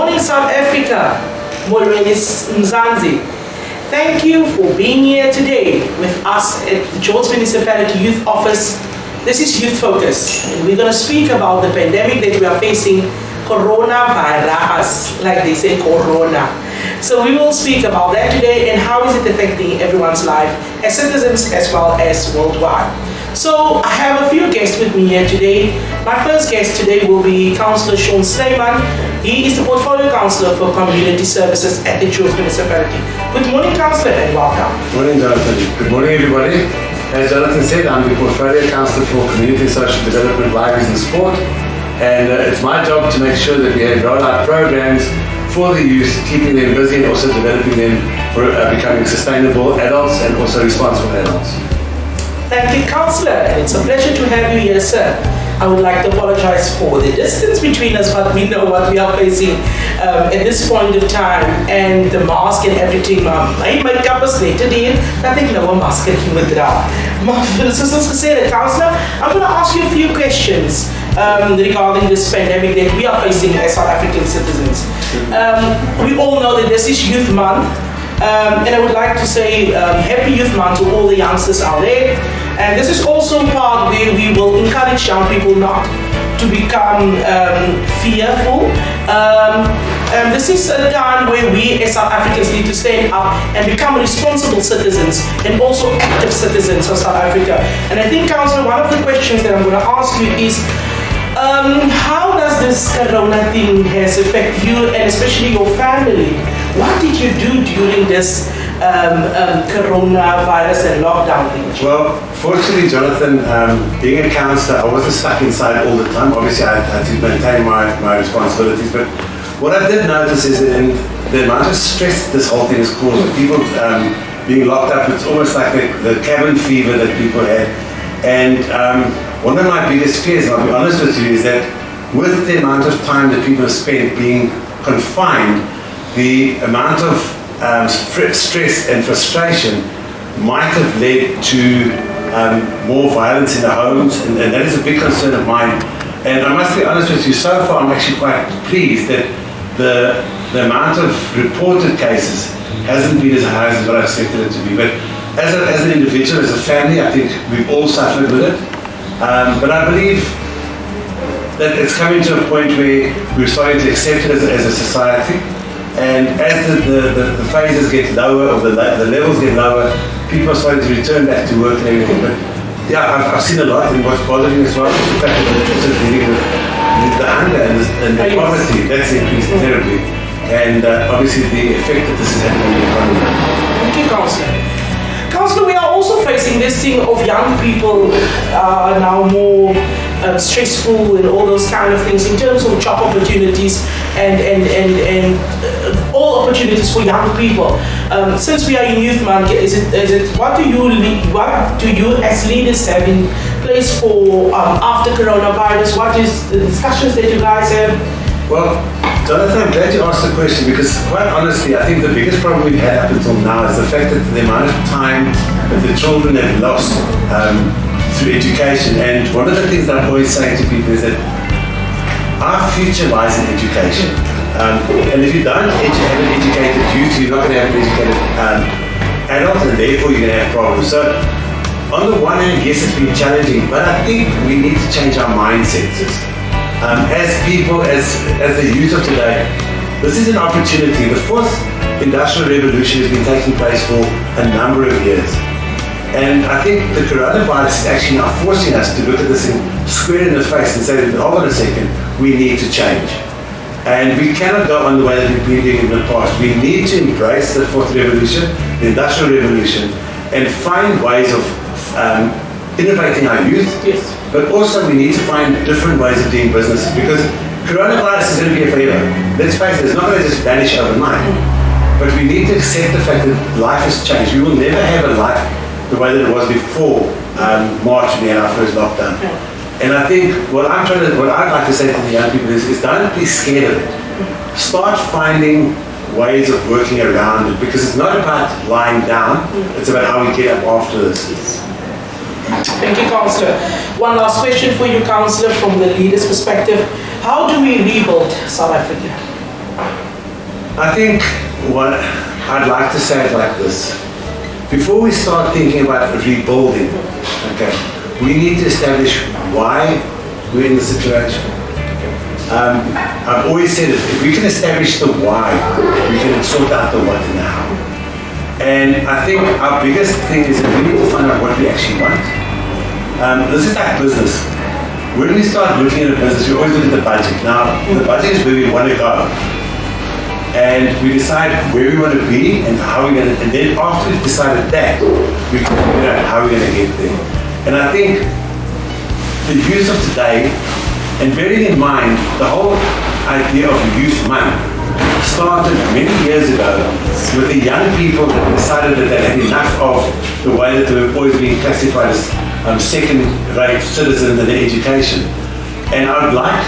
morning, South Africa. Molweni Mzansi. Thank you for being here today with us at the George Municipality Youth Office. This is Youth Focus, and we're going to speak about the pandemic that we are facing, coronavirus, like they say, corona. So we will speak about that today and how is it affecting everyone's life as citizens as well as worldwide. So I have a few guests with me here today. My first guest today will be Councillor Snyman. He is the Portfolio Councillor for Community Services at the George Municipality. Good morning, Councillor, and welcome. Good morning, Jonathan. Good morning, everybody. As Jonathan said, I'm the Portfolio Councillor for Community and Social Development, Libraries and Sport. And it's my job to make sure that we have rollout programs for the youth, keeping them busy and also developing them for becoming sustainable adults and also responsible adults. Thank you, Councillor, and it's a pleasure to have you here, sir. I would like to apologize for the distance between us, but we know what we are facing at this point of time, and the mask and everything. My makeup is later in, that I know a mask can he withdraw. Councillor, I'm going to ask you a few questions regarding this pandemic that we are facing as South African citizens. We all know that this is Youth Month. And I would like to say Happy Youth Month to all the youngsters out there. And this is also part where we will encourage young people not to become fearful. This is a time where we as South Africans need to stand up and become responsible citizens and also active citizens of South Africa. And I think, Councillor, one of the questions that I'm going to ask you is, how does this corona thing has affect you and especially your family? What did you do during this coronavirus and lockdown thing? Well, fortunately, Jonathan, being a councillor, I wasn't stuck inside all the time. Obviously, I had to maintain my responsibilities. But what I did notice is that the amount of stress this whole thing has caused, people being locked up, it's almost like the cabin fever that people had. And one of my biggest fears, and I'll be honest with you, is that with the amount of time that people have spent being confined, the amount of stress and frustration might have led to more violence in the homes, and that is a big concern of mine. And I must be honest with you, so far I'm actually quite pleased that the amount of reported cases hasn't been as high as what I expected it to be. But as an individual, as a family, I think we've all suffered with it. But I believe that it's coming to a point where we're starting to accept it as a society. And as the phases get lower, or the levels get lower, people are starting to return back to work and everything. But yeah, I've seen a lot, and what's bothering as well is the fact that they're also dealing with the hunger and the poverty. That's increased terribly. And obviously the effect that this is having on the economy. Thank you, Councillor. Councillor, we are also facing this thing of young people now more stressful and all those kind of things in terms of job opportunities and all opportunities for young people. Since we are in Youth Month, what do you as leaders have in place for after coronavirus? What is the discussions that you guys have? Well, Jonathan, I'm glad you asked the question, because quite honestly, I think the biggest problem we've had up until now is the fact that the amount of time that the children have lost through education. And one of the things that I'm always saying to people is that our future lies in education. And if you don't have an educated youth, you're not going to have an educated adult, and therefore you're going to have problems. So on the one hand, yes, it's been challenging, but I think we need to change our mindsets. As people, as the youth of today, this is an opportunity. The fourth industrial revolution has been taking place for a number of years. And I think the coronavirus is actually now forcing us to look at this thing square in the face and say, hold on a second, we need to change. And we cannot go on the way that we've been doing in the past. We need to embrace the fourth revolution, the industrial revolution, and find ways of innovating our youth. Yes. But also we need to find different ways of doing business, because coronavirus is going to be a forever. Let's face it, it's not going to just vanish overnight. But we need to accept the fact that life has changed. We will never have a life the way that it was before March when we had our first lockdown. And I think what I'd like to say to the young people is don't be scared of it. Start finding ways of working around it, because it's not about lying down, it's about how we get up after this. Thank you, Councillor. One last question for you, Councillor, from the leader's perspective. How do we rebuild South Africa? I think what I'd like to say it like this. Before we start thinking about rebuilding, okay, we need to establish why we're in the situation. I've always said it, if we can establish the why, we can sort out the what and the how. And I think our biggest thing is that we need to find out what we actually want. This is like business. When we start looking at a business, we always look at the budget. Now, the budget is where we want to go. And we decide where we want to be and how we're going to, and then after we've decided that, we can figure out how we're going to get there. And I think the youth of today, and bearing in mind the whole idea of Youth Month started many years ago with the young people that decided that they had enough of the way that they were always being classified as second-rate citizens in their education. And I would like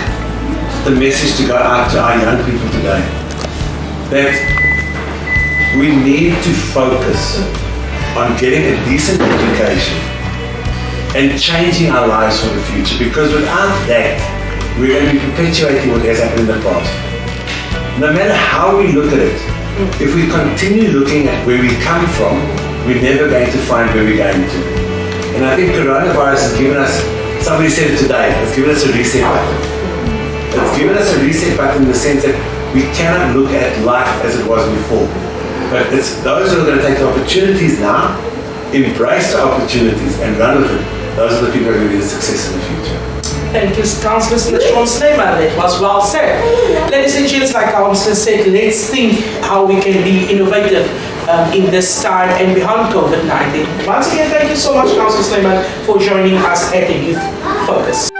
the message to go out to our young people today, that we need to focus on getting a decent education and changing our lives for the future, because without that, we're going to be perpetuating what has happened in the past. No matter how we look at it, if we continue looking at where we come from, we're never going to find where we're going to. And I think coronavirus has given us, somebody said it today, it's given us a reset button. It's given us a reset button in the sense that we cannot look at life as it was before. But it's those who are going to take the opportunities now, embrace the opportunities and run with it. Those are the people who are going to be the success in the future. Thank you, Councillor Snyman. It was well said. Ladies and gents, like Councillor said, let's think how we can be innovative in this time and beyond COVID-19. Once again, thank you so much, Councillor Snyman, for joining us at the Youth Focus.